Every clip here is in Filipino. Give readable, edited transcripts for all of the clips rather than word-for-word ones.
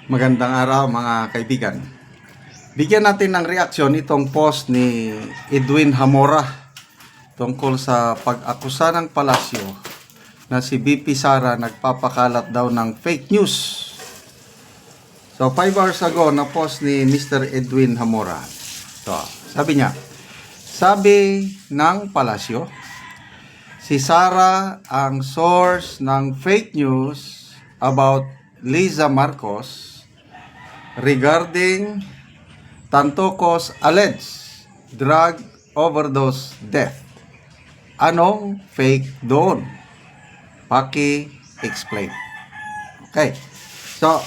Magandang araw mga kaibigan. Bigyan natin ng reaksyon itong post ni Edwin Hamora tungkol sa pag-akusa ng palasyo na si BP Sara nagpapakalat daw ng fake news. So 5 hours ago na post ni Mr. Edwin Hamora. So, sabi niya, sabi ng palasyo, si Sara ang source ng fake news about Liza Marcos regarding Tantoco's alleged drug overdose death. Anong fake doon? Paki-explain. Okay. So,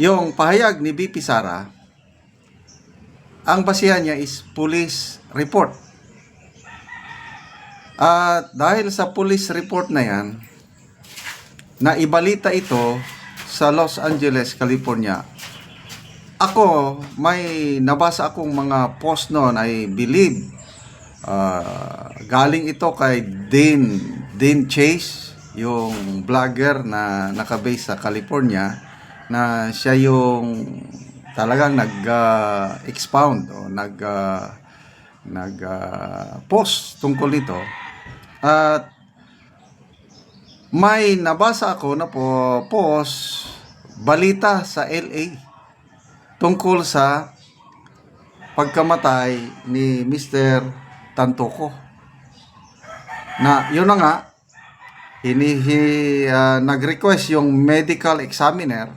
yung pahayag ni BP Sara, ang basihan niya is police report. At dahil sa police report na yan, na ibalita ito sa Los Angeles, California. Ako, may nabasa akong mga post noon, I believe galing ito kay Dean Chase, yung vlogger na nakabase sa California, na siya yung talagang nag-expound o nag-post tungkol nito. At may nabasa ako na post balita sa LA tungkol sa pagkamatay ni Mr. Tantoco. Na yun na nga, nag-request yung medical examiner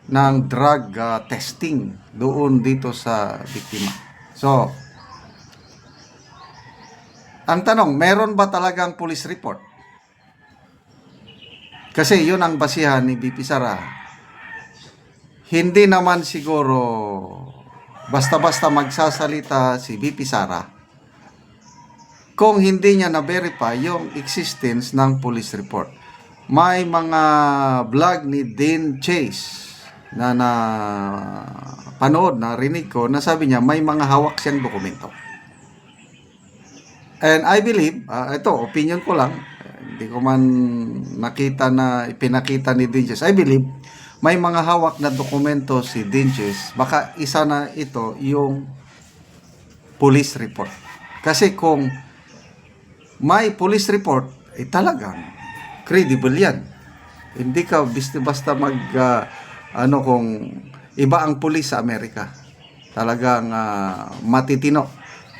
ng drug testing doon dito sa biktima. So, ang tanong, meron ba talagang police report? Kasi yun ang basihan ni BP Sara. Hindi naman siguro basta-basta magsasalita si BP Sara kung hindi niya na-verify yung existence ng police report. May mga vlog ni Dean Chase na panood, na rinig ko, na sabi niya may mga hawak siyang dokumento. And I believe, ito, opinion ko lang, hindi ko man nakita na ipinakita ni Dean Chase. I believe may mga hawak na dokumento si Dean Chase. Baka isa na ito yung police report. Kasi kung may police report, talagang credible yan. Hindi ka basta kung iba ang police sa Amerika. Talagang matitino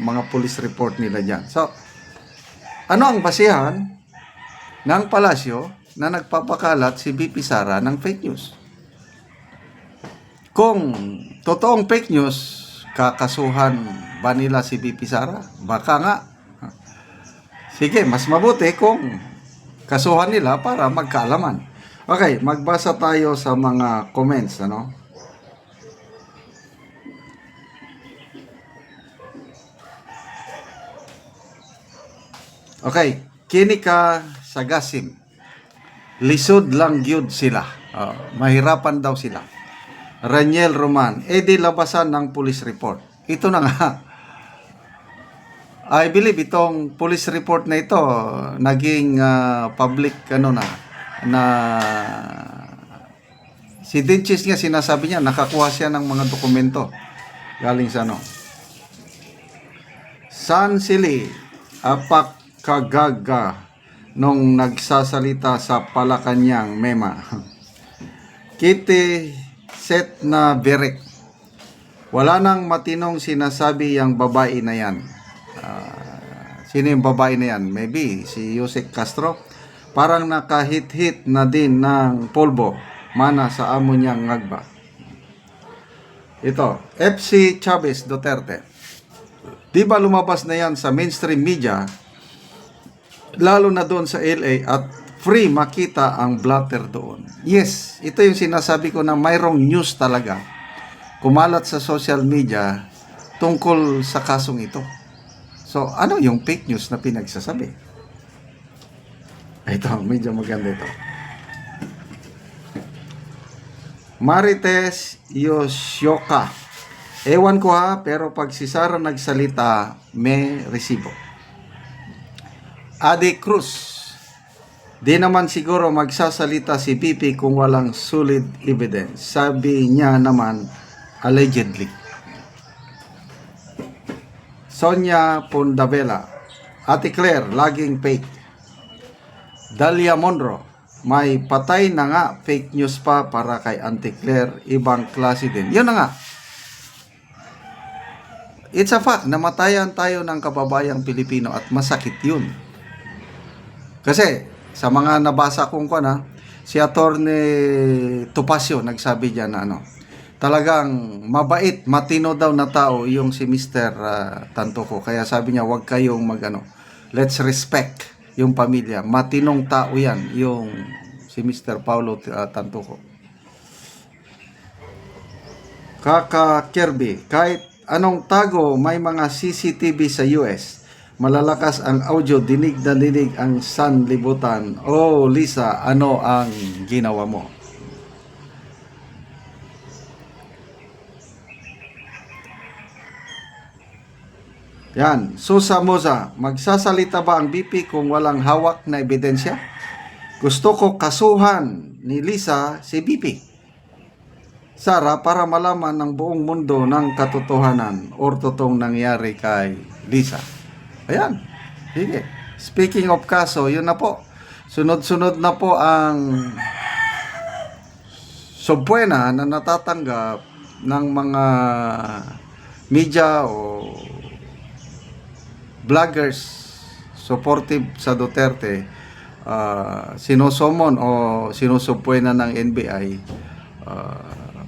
mga police report nila dyan. So, ano ang basihan ng palasyo na nagpapakalat si BP Sara ng fake news? Kung totoong fake news, kakasuhan ba nila si BP Sara? Baka nga. Sige, mas mabuti kung kasuhan nila para magkaalaman. Okay, magbasa tayo sa mga comments, ano? Okay, Kinika Sagasim. Lisod lang gyud sila. Mahirapan daw sila. Raniel Roman. Di labasan ng police report. Ito na nga. I believe itong police report na ito naging public na si Dinches nga sinasabi niya nakakuha siya ng mga dokumento galing sa San Sili Apak Kagaga nung nagsasalita sa Palakanyang Mema. Kitty set na berek. Wala nang matinong sinasabi yung babae na yan. Sino yung babae na yan? Maybe si Yusek Castro. Parang nakahit-hit na din ng polvo mana sa amo niyang ngagba. Ito, FC Chavez Duterte. Di ba lumabas na yan sa mainstream media, lalo na doon sa LA, at free makita ang blatter doon? Yes, ito yung sinasabi ko na mayroong news talaga kumalat sa social media tungkol sa kasong ito. So, ano yung fake news na pinagsasabi? Ito, medyo maganda ito. Marites Yoshioka. Ewan ko ha, pero pag si Sara nagsalita, may resibo. Ade Cruz. Di naman siguro magsasalita si BP kung walang solid evidence. Sabi niya naman, allegedly. Sonia Pondavela, Ate Claire, laging fake. Dalia Monro, may patay na nga, fake news pa para kay Ate Claire, ibang klase din. Yun na nga. It's a fact, namatayan tayo ng kababayang Pilipino at masakit yun. Kasi, sa mga nabasa kong si Attorney Topacio nagsabi diyan na talagang mabait, matino daw na tao yung si Mr. Tantoco. Kaya sabi niya, wag kayong let's respect yung pamilya. Matinong tao yan, yung si Mr. Paulo Tantoco. Kaka Kirby, kahit anong tago, may mga CCTV sa US. Malalakas ang audio, dinig na dinig ang sanlibutan. Oh, Lisa, ano ang ginawa mo? Yan, Susa Moza, magsasalita ba ang BP kung walang hawak na ebidensya? Gusto ko kasuhan ni Lisa si BP. Sara, para malaman ng buong mundo ng katotohanan or totoong nangyari kay Lisa. Ayan, sige. Speaking of kaso, yun na po. Sunod-sunod na po ang subpoena na natatanggap ng mga media o vloggers supportive sa Duterte. Sinusumon o sinusubpoena ng NBI.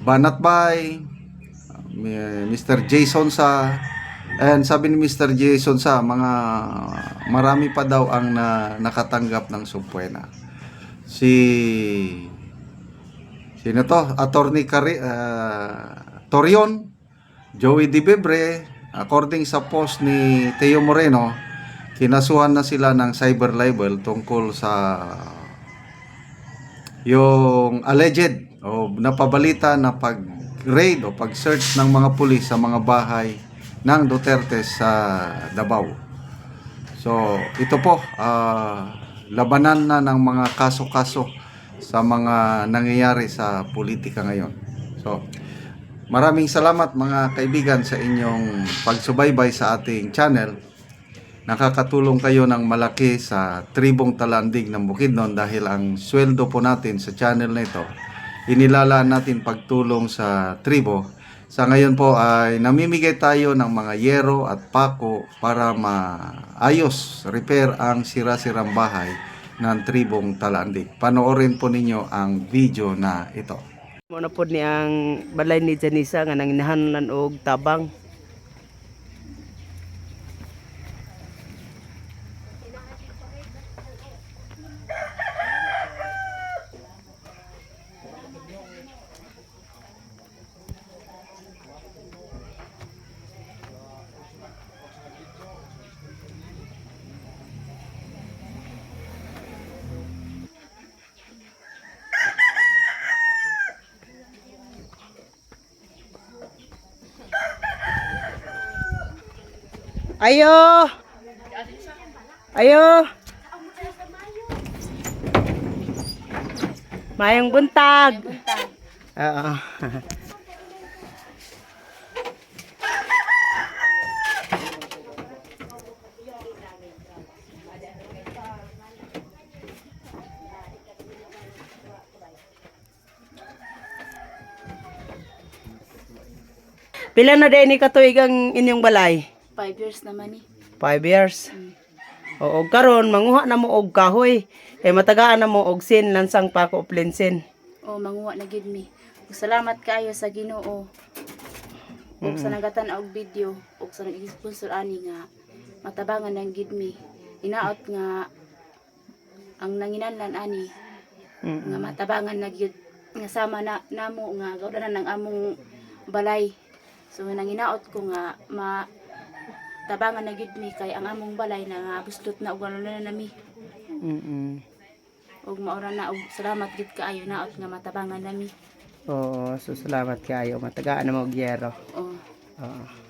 Banatbay, Mr. Jason sa and sabi ni Mr. Jason sa marami pa daw ang nakatanggap ng subpoena. Sino to? Attorney Torion, Joey Di Bebre, according sa post ni Teo Moreno, kinasuhan na sila ng cyber libel tungkol sa yung alleged o napabalita na pag-raid o pag-search ng mga pulis sa mga bahay ng Duterte sa Davao. So, ito po, labanan na ng mga kaso-kaso sa mga nangyayari sa politika ngayon. So, maraming salamat mga kaibigan sa inyong pagsubaybay sa ating channel. Nakakatulong kayo ng malaki sa Tribong Talandig ng Bukidnon dahil ang sweldo po natin sa channel na ito, inilalaan natin pagtulong sa tribo. Sa ngayon po ay namimigay tayo ng mga yero at pako para maayos, repair ang sira-sirang bahay ng Tribong Talandig. Panoorin po ninyo ang video na ito. Muna po ni ang balay ni Janisa nga nanginahanlan og tabang. Ayo! Ayo! Mayang buntag. Oo. Pila na din ni katuig ang inyong balay? 5 years naman 5 years. Oo, karon manguha na mo og kahoy. Kay matagaan na mo og sin lansang pa ko plensin. O manguha na gid mi. Salamat kaayo sa Ginoo. Ug sa nagatan og video ug sa nag-sponsor ani nga matabangan ng gid mi. Inaot nga ang nanginanlan ani nga matabangan na gyud nga sama na namo nga gawdanan ng among balay. So nanginaot ko nga tabangan na gid mi kay ang among balay na buslot na ug na nami. Og maura na og salamat gid kaayo naot nga matabangan nami. Oo, so salamat kayo. Matagaan na mo og yero. Oh. Oo.